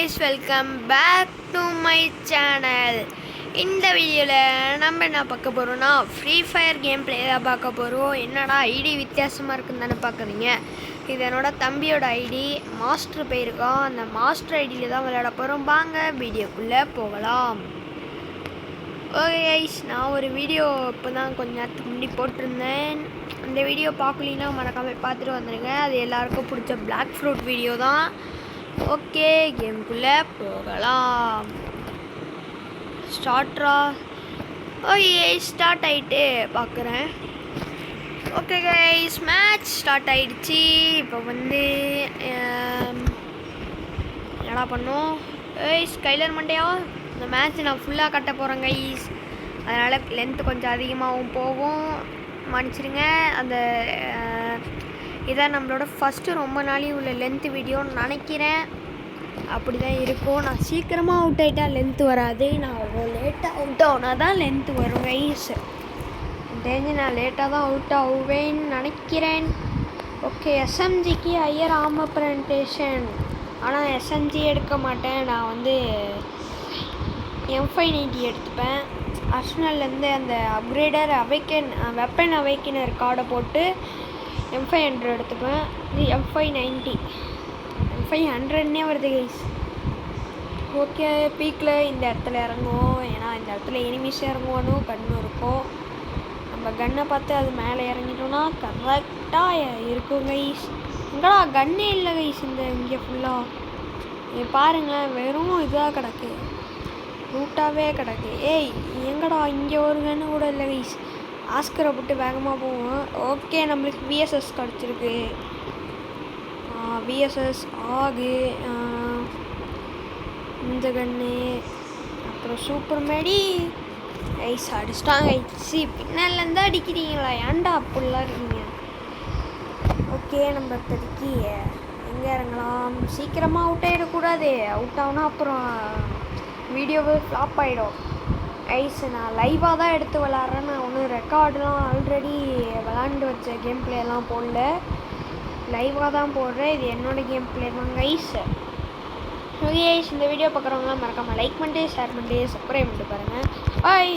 guys, welcome back to my channel. இந்த வீடியோவில் நம்ம என்ன பார்க்க போகிறோம்னா ஃப்ரீ ஃபயர் கேம் பிளே தான் பார்க்க போகிறோம். என்னடா ஐடி வித்தியாசமாக இருக்குன்னு தானே பார்க்குறீங்க. இது என்னோட தம்பியோட ஐடி மாஸ்டர் போயிருக்கோம். அந்த மாஸ்டர் ஐடியில் தான் விளையாட போகிறோம். வாங்க வீடியோக்குள்ளே போகலாம். ஓகே கைஸ், நான் ஒரு வீடியோ இப்போ தான் கொஞ்ச நேரத்துக்கு முன்னாடி போட்டிருந்தேன். அந்த வீடியோ பார்க்கலின்னா மறக்காமல் பார்த்துட்டு வந்துடுங்க. அது எல்லாருக்கும் பிடிச்ச பிளாக் ஃப்ரூட் வீடியோ தான். ஓகே, கேமுக்குள்ளே போகலாம். ஸ்டார்ட்ரா. ஓகே, ஸ்டார்ட் ஆகிட்டு பார்க்குறேன். ஓகே கைஸ், மேட்ச் ஸ்டார்ட் ஆகிடுச்சு. இப்போ வந்து என்னடா பண்ணோம்? ஸ்கைலர் மண்டையா, இந்த மேட்ச் நான் ஃபுல்லாக கட்ட போகிறேன் கைஸ். அதனால் லென்த்து கொஞ்சம் அதிகமாகவும் போகும், மன்னிச்சிடுங்க. அந்த இதான் நம்மளோட ஃபஸ்ட்டு ரொம்ப நாளையும் உள்ள லென்த்து வீடியோன்னு நினைக்கிறேன். அப்படி தான் இருக்கும். நான் சீக்கிரமாக அவுட் ஆகிட்டா லென்த்து வராது. நான் அவ்வளோ லேட்டாக அவுட் ஆகுனா தான் லென்த்து வரும் கைஸ். தெரிஞ்சு நான் லேட்டாக தான் அவுட் ஆகுவேன்னு நினைக்கிறேன். ஓகே, எஸ்எம்ஜிக்கு ஹையர் ஆர்மர் ப்ரெசன்டேஷன். ஆனால் எஸ்எம்ஜி எடுக்க மாட்டேன். நான் வந்து M590 எடுத்துப்பேன். அர்சனல்லேருந்து அந்த அப்கிரேடர் வெப்பன் அவைக்கினர் கார்டை போட்டு M500 எடுத்துப்பேன். இது M590, M500ன்னே வருது கைஸ். ஓகே, பீக்கில் இந்த இடத்துல இறங்குவோம். ஏன்னா இந்த இடத்துல எனிமிஸ் இறங்குவானோ கன்று இருக்கும். நம்ம கன்னை பார்த்து அது மேலே இறங்கிட்டோன்னா கரெக்டாக இருக்கும் கைஸ். எங்கடா கன்னே இல்லை கைஸ். இங்கே ஃபுல்லாக பாருங்களேன், வெறும் இதாக கிடக்கு, ரூட்டாகவே கிடக்கு. எங்கடா இங்கே ஒரு கன்று கூட இல்லை கைஸ். ஆஸ்கரை போட்டு வேகமாக போவோம். ஓகே, நம்மளுக்கு VSS கிடச்சிருக்கு. VSS ஆகு, இந்த கன்று, அப்புறம் சூப்பர் மேடி. ஐஸ் அடிச்சிட்டாங்க. ஐசி பின்னாலேருந்து அடிக்கிறீங்களா? ஏன்டா அப்படிலாம் இருக்கீங்க? ஓகே, நம்ம இப்போதைக்கு எங்கே இறங்கலாம்? சீக்கிரமாக அவுட் ஆகிடக்கூடாது. அவுட் ஆகுனா அப்புறம் வீடியோவே ஃப்ளாப் ஆகிடும். ஐஸ் நான் லைவாக தான் எடுத்து விளாட்றேன். நான் ஒன்றும் ரெக்கார்டெலாம் ஆல்ரெடி விளாண்டு வச்ச கேம் பிளேலாம் போடல, லைவாக தான் போடுறேன். இது என்னோடய கேம் பிளே தான் கைஸ். ஓகே, இந்த வீடியோ பார்க்குறவங்களாம் மறக்காமல் லைக் பண்ணிட்டு ஷேர் பண்ணிட்டு சப்ஸ்கிரைப் பண்ணிட்டு பாருங்கள். பாய்.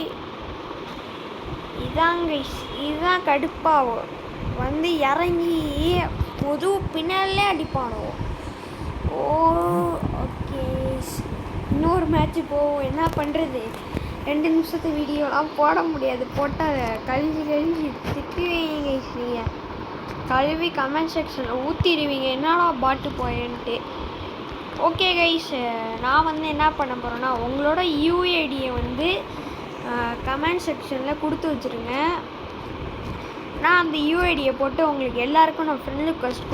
இதான் கைஸ், இதுதான் கடுப்பாகும். வந்து இறங்கி புது பின்னாலே அடிப்பானோ. ஓகே, இன்னொரு மேட்ச்சு போவோம். என்ன பண்ணுறது, 2 நிமிஷத்து வீடியோலாம் போட முடியாது. போட்டால் கழுவி திட்டுவீங்க கைஸ். நீங்கள் கழுவி கமெண்ட் செக்ஷனில் ஊற்றிடுவீங்க, என்னடா பாட்டு போயன்ட்டு. ஓகே கைஸ், நான் வந்து என்ன பண்ண போகிறேன்னா உங்களோட UIDயை வந்து கமெண்ட் செக்ஷனில் கொடுத்து வச்சுருங்க. நான் அந்த UIDயை போட்டு உங்களுக்கு எல்லாருக்கும் நான் ஃப்ரெண்ட் ரிக்வெஸ்ட்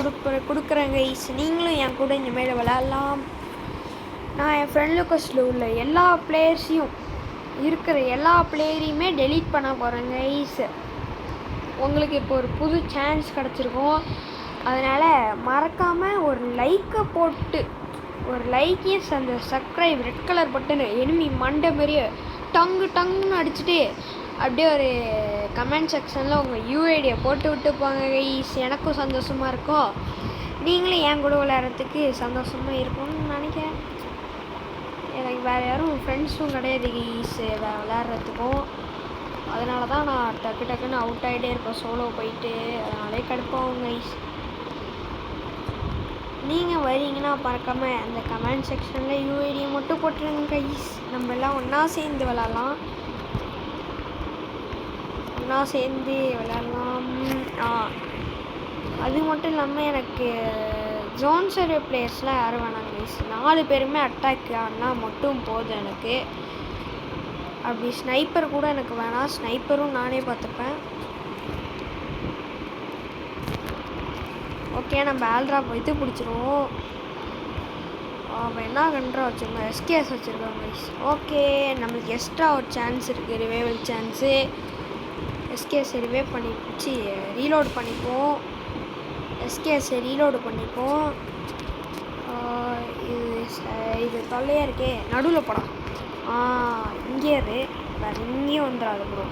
கொடுக்குறேன் கைஸ். நீங்களும் என் கூட இனிமேல் விளையாடலாம். நான் என் ஃப்ரெண்ட் ரிக்வெஸ்ட்டில் உள்ள எல்லா பிளேயர்ஸையும் இருக்கிற எல்லா பிளேயரையுமே டெலீட் பண்ண போகிறேன் கைஸ். உங்களுக்கு இப்போ ஒரு புது சான்ஸ் கிடச்சிருக்கும். அதனால் மறக்காமல் ஒரு லைக்கை போட்டு, ஒரு லைக்கையும் அந்த subscribe red colour button enemy மண்டை மாதிரியே டங்குன்னு அடிச்சுட்டு அப்படியே ஒரு கமெண்ட் செக்ஷனில் உங்கள் UIDயை போட்டு விட்டு போங்க கைஸ். எனக்கும் சந்தோஷமாக இருக்கும், நீங்களும் என் கூட விளையாடுறதுக்கு சந்தோஷமாக இருக்கும்னு நினைக்கிறேன். எனக்கு வேறு யாரும் ஃப்ரெண்ட்ஸும் கிடையாது கைஸ் விளையாடுறதுக்கும். அதனால தான் நான் டக்குன்னு அவுட் ஆகிட்டே இருப்பேன் சோலோ போயிட்டு. அதனாலே கடுப்பாகும் கைஸ். நீங்கள் வரீங்கன்னா மறக்காமல் அந்த கமெண்ட் செக்ஷனில் UIDயை மட்டும் போட்டுருங்க கைஸ். நம்ம எல்லாம் ஒன்றா சேர்ந்து விளாட்லாம். அது மட்டும் இல்லாமல் எனக்கு ஜோன் சர்வே பிளேயர்ஸ்லாம் யாரும் வேணாங்க கைஸ். 4 பேருமே அட்டாக் ஆனால் மட்டும் போதும் எனக்கு. அப்படி ஸ்னைப்பர் கூட எனக்கு வேணாம். ஸ்னைப்பரும் நானே பார்த்துப்பேன். ஓகே, நம்ம ஆல்ட்ரா போய்த்து பிடிச்சிருவோம். அவன் என்ன கண்ட்ரா வச்சுருக்கோம், SKS வச்சுருக்கோம் கைஸ். ஓகே, நம்மளுக்கு எக்ஸ்ட்ரா ஒரு சான்ஸ் இருக்குது, ரிவைவல் சான்ஸு. SKS ரிவைவ் பண்ணி பிடிச்சி ரீலோட் பண்ணிப்போம். SKS ரீலோடு பண்ணிப்போம். இது தொல்லையாக இருக்கே, நடுவில் படம். இங்கே வேறு இங்கேயும் வந்துடாது ப்ரோ.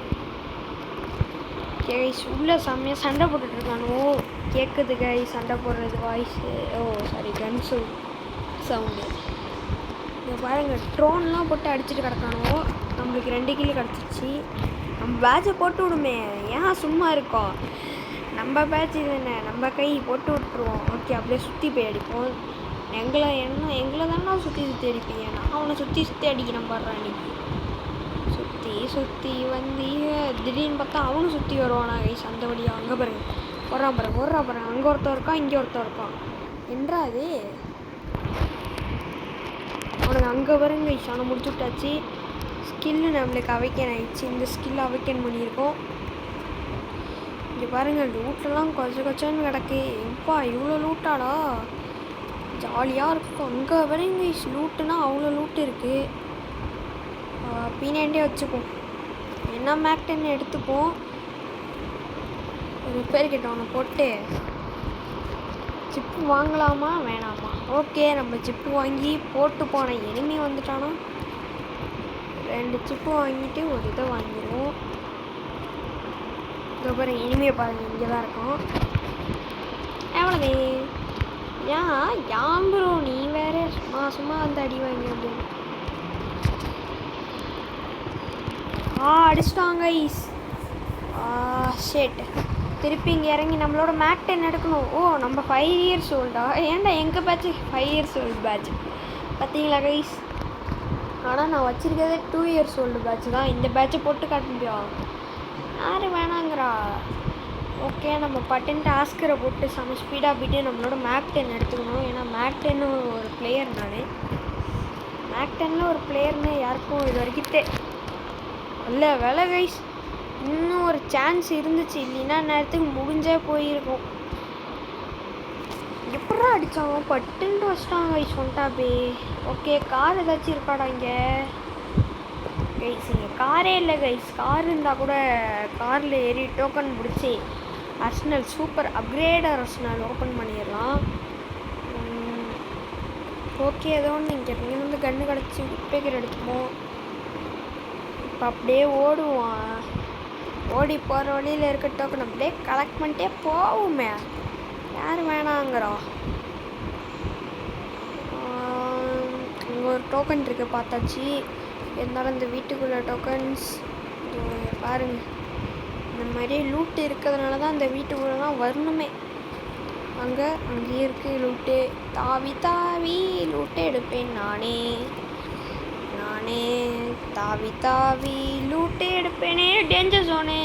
கைஸ் உள்ளே செம்மையாக சண்டை போட்டுட்ருக்கானோ, கேட்குது கைஸ் சண்டை போடுறது வாய்ஸு. Sorry, guns sound. பாருங்கள் ட்ரோன்லாம் போட்டு அடிச்சுட்டு கிடக்கானோ. நம்மளுக்கு 2 கிலோ கிடச்சிருச்சு. நம்ம பேட்சை போட்டு விடுமே, ஏன் சும்மா இருக்கோம்? நம்ம பேட்ச் இதுன்னு நம்ம கை போட்டு விட்டுருவோம். ஓகே, அப்படியே சுற்றி போய் அடிப்போம். எங்களை தானே சுற்றி அடிப்பீங்க. நான் அவனை சுற்றி அடிக்கிறேன் பாடுறான். அன்றைக்கி சுற்றி வந்து திடீர்னு பார்த்தா அவனும் சுற்றி வருவானா கைஸ் அந்த வழியாக. அங்கே பாருங்க ஓடுறான். அங்கே ஒருத்தர் இருக்கான், இங்கே ஒருத்தர் இருக்கான். என்றா அது அவனுக்கு அங்கே பாருங்க கைஸ். அவனை முடிச்சு விட்டாச்சு. ஸ்கில்லு நம்மளுக்கு அவைக்கன் ஆயிடுச்சு. இந்த ஸ்கில் அவைக்கன் பண்ணியிருக்கோம். இங்கே பாருங்கள் லூட்டெல்லாம் கொச்சன்னு கிடக்கு. எப்பா இவ்வளோ லூட்டாடா, ஜாலியாக இருக்கும். அங்கே பாருங்க கைஸ் லூட்டுனா அவ்வளோ லூட்டு இருக்குது. பீனாண்டே வச்சுப்போம். என்ன மேக்டன் எடுத்துப்போம். ரிப்பேர் கிட்ட ஒன்று போட்டு சிப்பு வாங்கலாமா வேணாமா? ஓகே, நம்ம சிப்பு வாங்கி போட்டு போன எனிமி வந்துட்டானா 2 சிப்பு வாங்கிட்டு ஒரு இதை வாங்கிடுவோம். இதோ பாருங்க எனிமையை பாருங்கள், இங்கே தான் இருக்கும். எவ்வளோதே ஏன் ப்ரோ நீ வேற சும்மா வந்து அடி வாங்கி அப்படின்னு அடிச்சிட்டாங்க ஈஸ். ஷேட் திருப்பி இங்கே இறங்கி நம்மளோட மேக் 10 எடுக்கணும். ஓ நம்ம 5 years ஓல்டா? ஏன்டா எங்கள் பேட்ச் 5 years ஓல்டு பேட்ச் பார்த்தீங்களா கைஸ்? ஆனால் நான் வச்சுருக்கிறது 2 years ஓல்டு பேட்ச் தான். இந்த பேட்சை போட்டு காட்ட முடியும், யார் வேணாங்கிறா? ஓகே, நம்ம பட்டன் டாஸ்கரை போட்டு செம்ம ஸ்பீடாக போய்ட்டு நம்மளோட மேக் 10 எடுத்துக்கணும். ஏன்னா மேக் 10 ஒரு பிளேயர். நான் மேக் 10ல் ஒரு பிளேயர்னு யாருக்கும் இது வரைக்கும் இல்லை வேலை கைஸ். இன்னும் ஒரு சான்ஸ் இருந்துச்சு, இல்லைன்னா நேரத்துக்கு முடிஞ்சே போயிருக்கும். எப்படா அடித்தாங்க? பட்டுன்ட்டு வச்சிட்டாங்க கைஸ் ஒன்டாபே. ஓகே, கார் ஏதாச்சும் இருக்காடா இங்கே கைஸ்? இங்கே காரே இல்லை கைஸ். கார் இருந்தால் கூட காரில் ஏறி டோக்கன் பிடிச்சி Arsenal super upgrade Arsenal open பண்ணிடலாம். ஓகே, ஏதோ ஒன்று இங்கே வந்து கன்று கிடச்சி உட்பேக்கர் எடுத்துப்போம். இப்போ அப்படியே ஓடுவான். ஓடி போகிற வழியில் இருக்க டோக்கன் அப்படியே கலெக்ட் பண்ணிட்டே போவோமே, யார் வேணாங்கிறோம். இங்கே ஒரு டோக்கன் இருக்குது பார்த்தாச்சு. இருந்தாலும் இந்த வீட்டுக்குள்ளே டோக்கன்ஸ் பாருங்கள். இந்த மாதிரி லூட்டு இருக்கிறதுனால தான் இந்த வீட்டுக்குள்ளே தான் வரணுமே. அங்கேயே இருக்குது லூட்டு. தாவி லூட்டு எடுப்பேன் நானே தாவி லூட்டு எடுப்பேனே. Danger zone.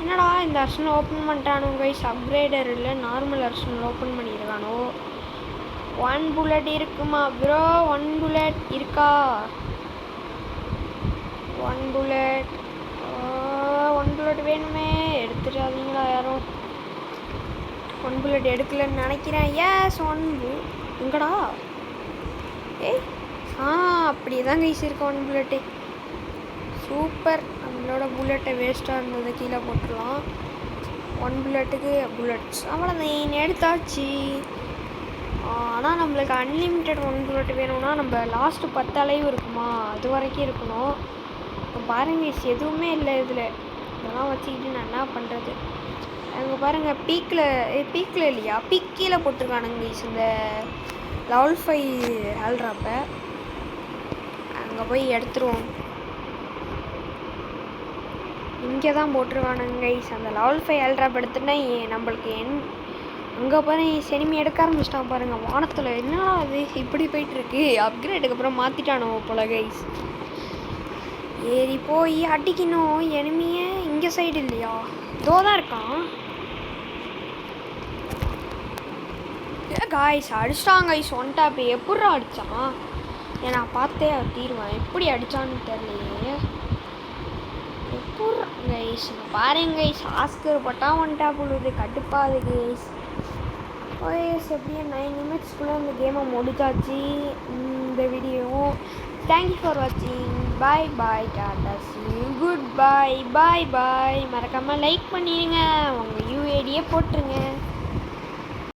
என்னடா இந்த அர்சனல் ஓப்பன் பண்ணிட்டானோ கைஸ்? அப்கிரேடர் இல்லை, நார்மல் அர்சனல் ஓப்பன் பண்ணியிருக்கானோ. 1 புல்லட் இருக்குமா ப்ரோ? 1 புல்லட் இருக்கா? 1 புல்லட் வேணுமே. எடுத்துடாதீங்களா யாரும். 1 புல்லட் எடுக்கலன்னு நினைக்கிறேன். எஸ் 1 எங்கடா? அப்படியே தான் கைஸ் இருக்கு 1 புல்லட்டு. சூப்பர். நம்மளோட புல்லட்டை வேஸ்ட்டாக இருந்ததை கீழே போட்டுடலாம். 1 புல்லட்டுக்கு புல்லட்ஸ் அவ்வளோதான் எடுத்தாச்சு. ஆனால் நம்மளுக்கு அன்லிமிட்டட் 1 புல்லட் வேணும்னா நம்ம லாஸ்ட்டு 10 அளவு இருக்குமா, அது வரைக்கும் இருக்கணும். இப்போ பாருங்கள் எதுவுமே இல்லை இதில். இதெல்லாம் வச்சுக்கிட்டு நான் என்ன பண்ணுறது? அங்கே பாருங்கள் பீக்கில் இல்லையா, கீழே போட்டிருக்கானுங்க கைஸ் இந்த லெவல் 5 ஆல்ட்ராப்பை. அங்கே போய் எடுத்துருவோம். இங்கே தான் போட்டிருக்கானுங்க கைஸ் அந்த லெவல் 5 ஆல்ட்ராப் எடுத்துட்டா நம்மளுக்கு அங்கே பாருங்க செனிமி எடுக்க ஆரம்பிச்சிட்டான் பாருங்கள் வானத்தில். என்னடா அது இப்படி போயிட்டுருக்கு? அப்கிரேடுக்கு அப்புறம் மாற்றிட்டானோ போல கைஸ். ஏறி போய் அடிக்கணும் எனிமியை. இங்கே சைடு இல்லையா? இதோ தான் இருக்கான் காய்ஸ். அடிச்சிட்டாங்க கைஸ் ஒன்டாப்பே. எப்பட்றா அடித்தான்? நான் பார்த்தே தீருவேன். எப்படி அடித்தான்னு தெரியலையே. எப்பட்றா கைஸ்? பாருங்க கைஸ் ஆஸ்கர் போட்டால் ஒன்டாப் உள்ளது கடுப்பாது கைஸ். ஓஎஸ் எப்படியே 9 நிமிட்ஸ்க்குள்ளே இந்த கேமை முடிச்சாச்சு. இந்த வீடியோ தேங்க்யூ ஃபார் வாட்சிங். பாய் பாய் டாடா சி குட் பாய். பாய் பாய். மறக்காமல் லைக் பண்ணிடுங்க, உங்கள் யூஐடியே போட்டுருங்க.